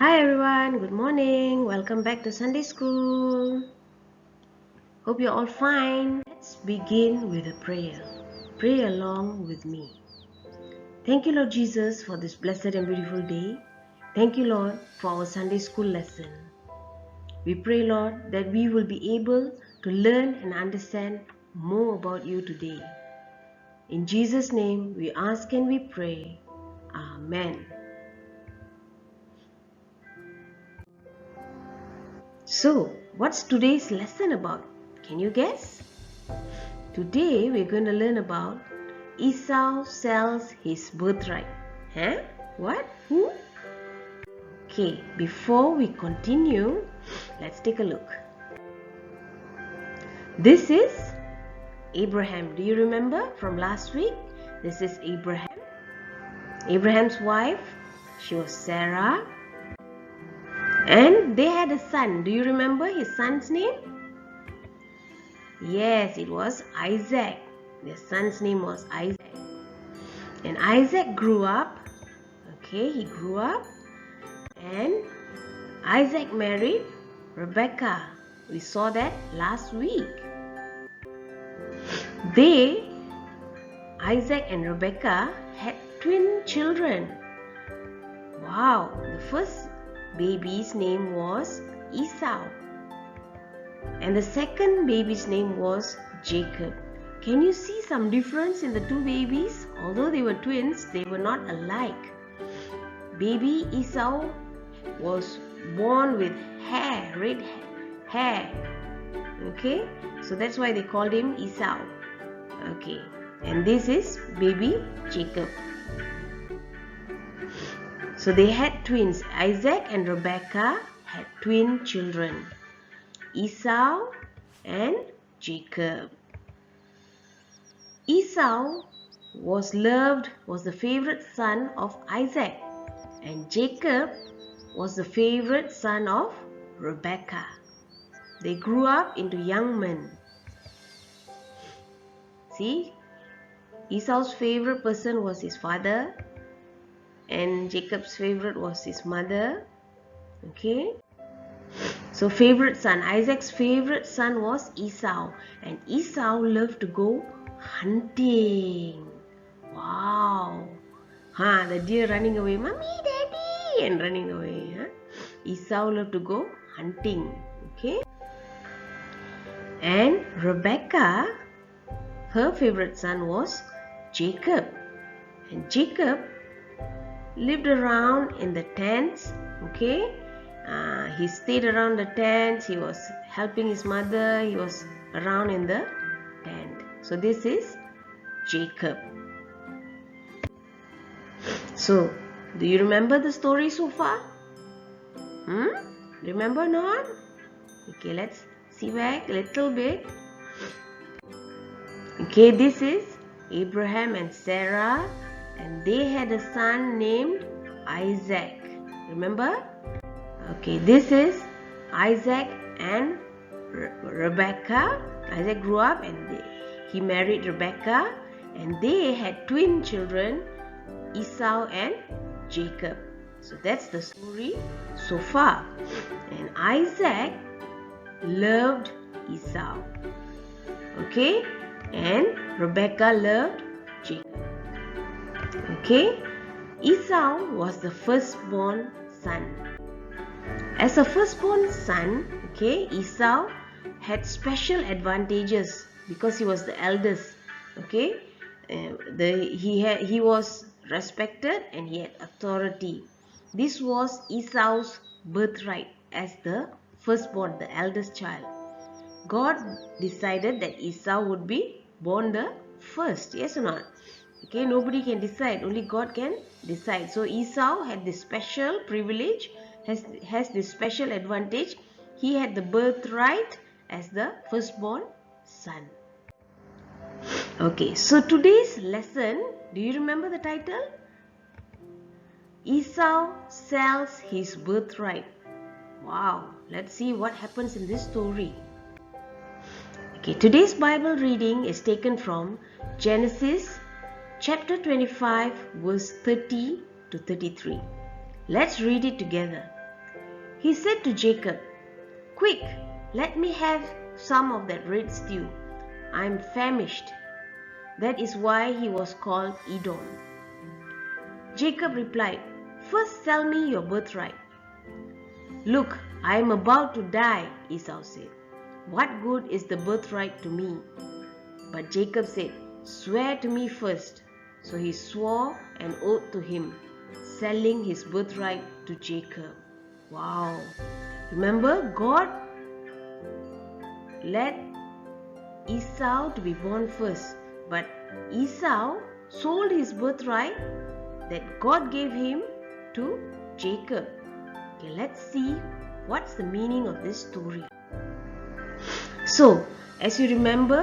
Hi everyone, good morning. Welcome back to Sunday School. Hope you're all fine. Let's begin with a prayer. Pray along with me. Thank you, Lord Jesus, for this blessed and beautiful day. Thank you, Lord, for our Sunday School lesson. We pray, Lord, that we will be able to learn and understand more about you today. In Jesus' name, we ask and we pray. Amen. So, what's today's lesson about? Can you guess? Today we're going to learn about Esau sells his birthright. Huh? What? Who? Okay, before we continue, let's take a look. This is Abraham. Do you remember from last week? This is Abraham. Abraham's wife, she was Sarah. And they had a son. Do you remember his son's name? Yes, it was Isaac. Their son's name was Isaac. And Isaac grew up. Okay, he grew up. And Isaac married Rebecca. We saw that last week. Isaac and Rebecca had twin children. Wow, the first baby's name was Esau. And the second baby's name was Jacob. Can you see some difference in the two babies? Although they were twins, they were not alike. Baby Esau was born with hair, red hair. Okay, so that's why they called him Esau. Okay, and this is baby Jacob. So they had twins. Isaac and Rebecca had twin children, Esau and Jacob. Esau was the favorite son of Isaac, and Jacob was the favorite son of Rebecca. They grew up into young men. See, Esau's favorite person was his father, and Jacob's favorite was his mother. Okay, so favorite son, Isaac's favorite son was Esau, and Esau loved to go hunting. Wow, the deer running away, mommy, daddy, and running away. Esau loved to go hunting. Okay, and Rebecca, her favorite son was Jacob, and Jacob lived around in the tents. Okay, he stayed around the tents. He was helping his mother. He was around in the tent. So this is Jacob. So, do you remember the story so far? Remember not? Okay, let's see back a little bit. Okay, this is Abraham and Sarah, and they had a son named Isaac. Remember? Okay, this is Isaac and Rebecca. Isaac grew up and he married Rebecca, and they had twin children, Esau and Jacob. So that's the story so far. And Isaac loved Esau. Okay, and Rebecca loved Jacob. Okay, Esau was the firstborn son. As a firstborn son, okay, Esau had special advantages because he was the eldest. Okay, he was respected and he had authority. This was Esau's birthright as the firstborn, the eldest child. God decided that Esau would be born the first. Yes or not? Okay, nobody can decide, only God can decide. So Esau had this special privilege, has this special advantage. He had the birthright as the firstborn son. Okay, so today's lesson, do you remember the title? Esau sells his birthright. Wow, let's see what happens in this story. Okay, today's Bible reading is taken from Genesis chapter 25 verse 30 to 33. Let's read it together. He said to Jacob, "Quick, let me have some of that red stew. I am famished." That is why he was called Edom. Jacob replied, "First sell me your birthright." "Look, I am about to die," Esau said. "What good is the birthright to me?" But Jacob said, "Swear to me first." So he swore an oath to him, selling his birthright to Jacob. Wow. Remember, God let Esau to be born first, but Esau sold his birthright that God gave him to Jacob. Okay, let's see what's the meaning of this story. So, as you remember,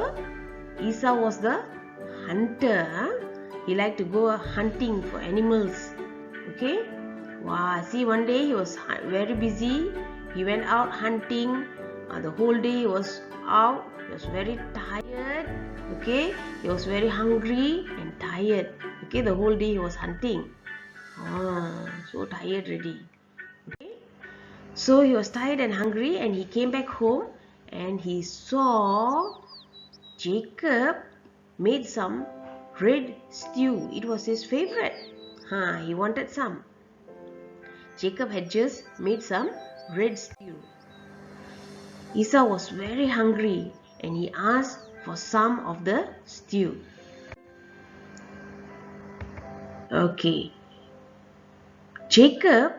Esau was the hunter. He liked to go hunting for animals. Okay? Wow, see, one day he was very busy. He went out hunting. The whole day he was out. He was very tired. Okay? He was very hungry and tired. Okay? The whole day he was hunting. So tired already. Okay? So he was tired and hungry, and he came back home and he saw Jacob made some red stew. It was his favorite. He wanted some. Jacob had just made some red stew. Esau was very hungry and he asked for some of the stew. Okay. Jacob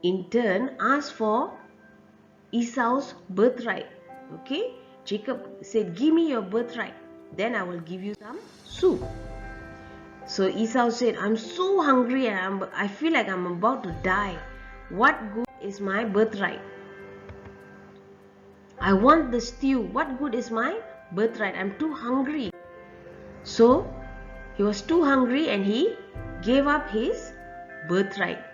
in turn asked for Esau's birthright. Okay. Jacob said, "Give me your birthright, then I will give you some soup." So Esau said, "I'm so hungry and I feel like I'm about to die. What good is my birthright? I want the stew. What good is my birthright? I'm too hungry." So he was too hungry and he gave up his birthright.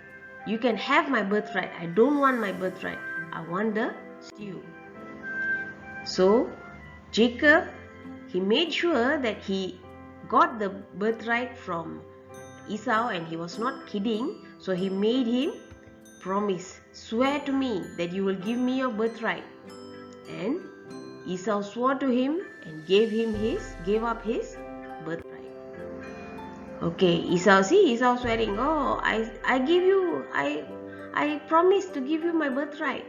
"You can have my birthright. I don't want my birthright. I want the stew." So Jacob, he made sure that he got the birthright from Esau, and he was not kidding. So he made him promise, "Swear to me that you will give me your birthright." And Esau swore to him and gave up his birthright. Okay, Esau swearing, "Oh, I give you, I promise to give you my birthright.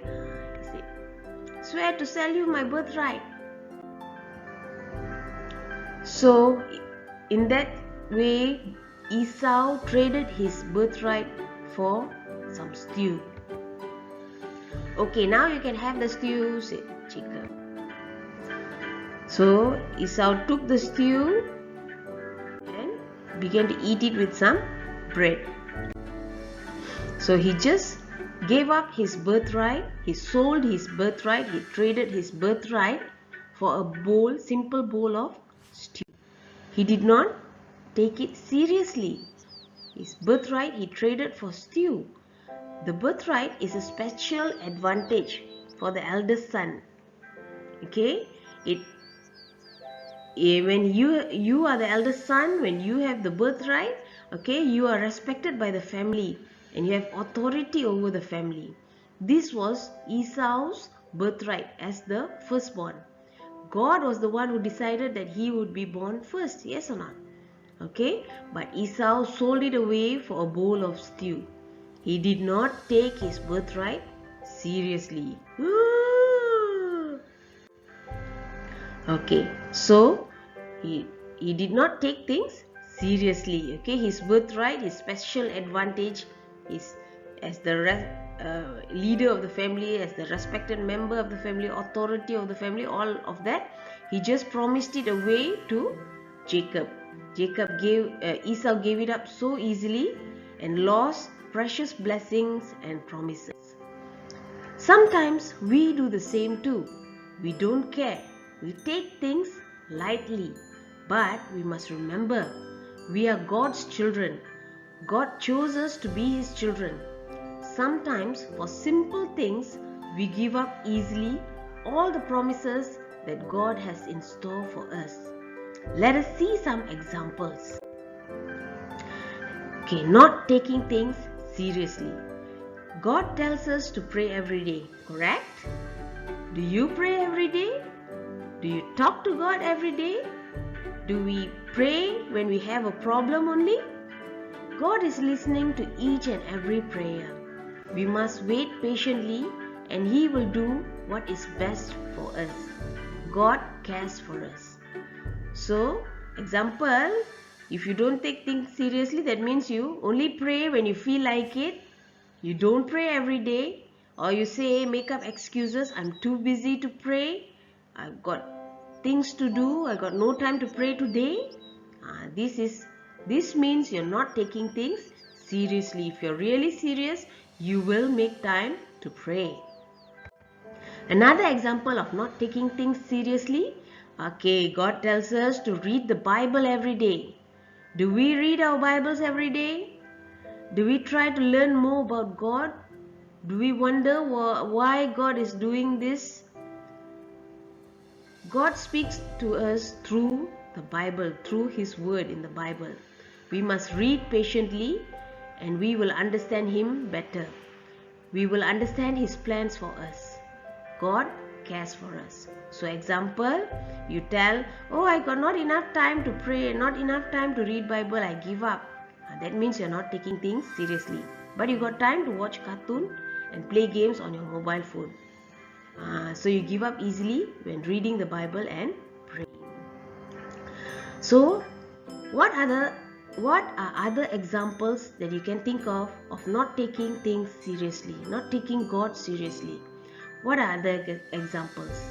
Swear to sell you my birthright." So in that way, Esau traded his birthright for some stew. "Okay, now you can have the stew," said Jacob. So Esau took the stew and began to eat it with some bread. So he just gave up his birthright. He sold his birthright. He traded his birthright for a simple bowl of stew. He did not take it seriously. His birthright he traded for stew. The birthright is a special advantage for the eldest son. Okay, when you are the eldest son, when you have the birthright, okay, you are respected by the family and you have authority over the family. This was Esau's birthright as the firstborn. God was the one who decided that he would be born first, yes or not? Okay, but Esau sold it away for a bowl of stew. He did not take his birthright seriously. Okay, so he did not take things seriously. Okay, his birthright, his special advantage is as the leader of the family, as the respected member of the family, authority of the family, all of that, he just promised it away to Jacob. Esau gave it up so easily and lost precious blessings and promises. Sometimes we do the same too. We don't care. We take things lightly. But we must remember, we are God's children. God chose us to be His children. Sometimes for simple things, we give up easily all the promises that God has in store for us. Let us see some examples. Okay, not taking things seriously. God tells us to pray every day, correct? Do you pray every day? Do you talk to God every day? Do we pray when we have a problem only? God is listening to each and every prayer. We must wait patiently and He will do what is best for us. God cares for us. So, example, if you don't take things seriously, that means you only pray when you feel like it. You don't pray every day, or you say, make up excuses, I'm too busy to pray, I've got things to do, I got no time to pray today. This means you're not taking things seriously. If you're really serious, you will make time to pray. Another example of not taking things seriously, God tells us to read the Bible every day. Do we read our Bibles every day? Do we try to learn more about God? Do we wonder why God is doing this? God speaks to us through the Bible, through His word in the Bible. We must read patiently and we will understand Him better. We will understand His plans for us. God cares for us. So example, you tell, oh, I got not enough time to pray, not enough time to read Bible, I give up. That means you're not taking things seriously. But you got time to watch cartoon and play games on your mobile phone. So you give up easily when reading the Bible and praying. So what are other examples that you can think of not taking things seriously, not taking God seriously? What are other examples?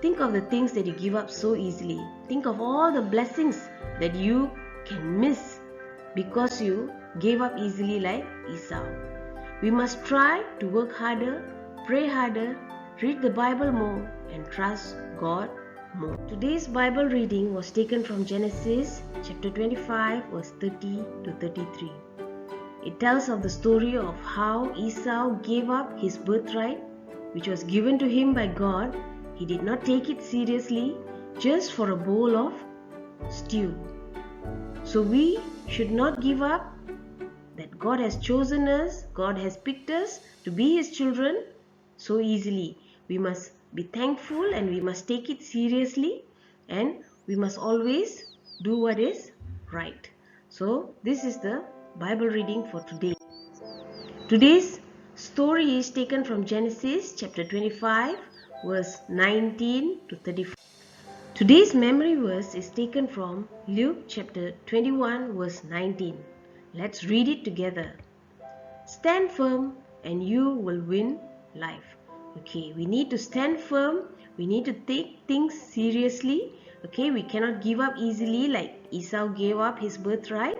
Think of the things that you give up so easily. Think of all the blessings that you can miss because you gave up easily like Esau. We must try to work harder, pray harder, read the Bible more and trust God more. Today's Bible reading was taken from Genesis chapter 25 verse 30 to 33. It tells of the story of how Esau gave up his birthright which was given to him by God. He did not take it seriously just for a bowl of stew. So we should not give up that God has chosen us, God has picked us to be His children so easily. We must be thankful and we must take it seriously and we must always do what is right. So this is the Bible reading for today. Today's story is taken from Genesis chapter 25 verse 19 to 34. Today's memory verse is taken from Luke chapter 21 verse 19. Let's read it together. Stand firm and you will win life. Okay, we need to stand firm. We need to take things seriously. Okay, we cannot give up easily like Esau gave up his birthright.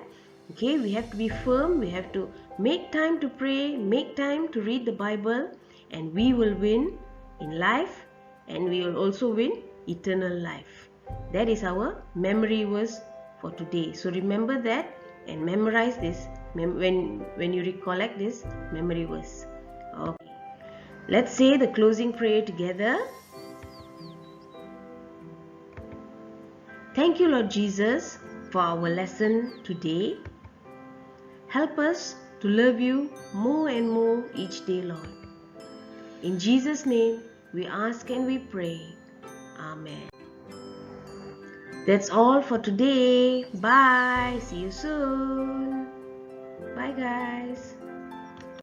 Okay, we have to be firm. We have to make time to pray, make time to read the Bible, and we will win in life and we will also win eternal life. That is our memory verse for today. So remember that and memorize this when you recollect this memory verse. Okay. Let's say the closing prayer together. Thank you, Lord Jesus, for our lesson today. Help us to love you more and more each day, Lord. In Jesus' name, we ask and we pray. Amen. That's all for today. Bye. See you soon. Bye, guys.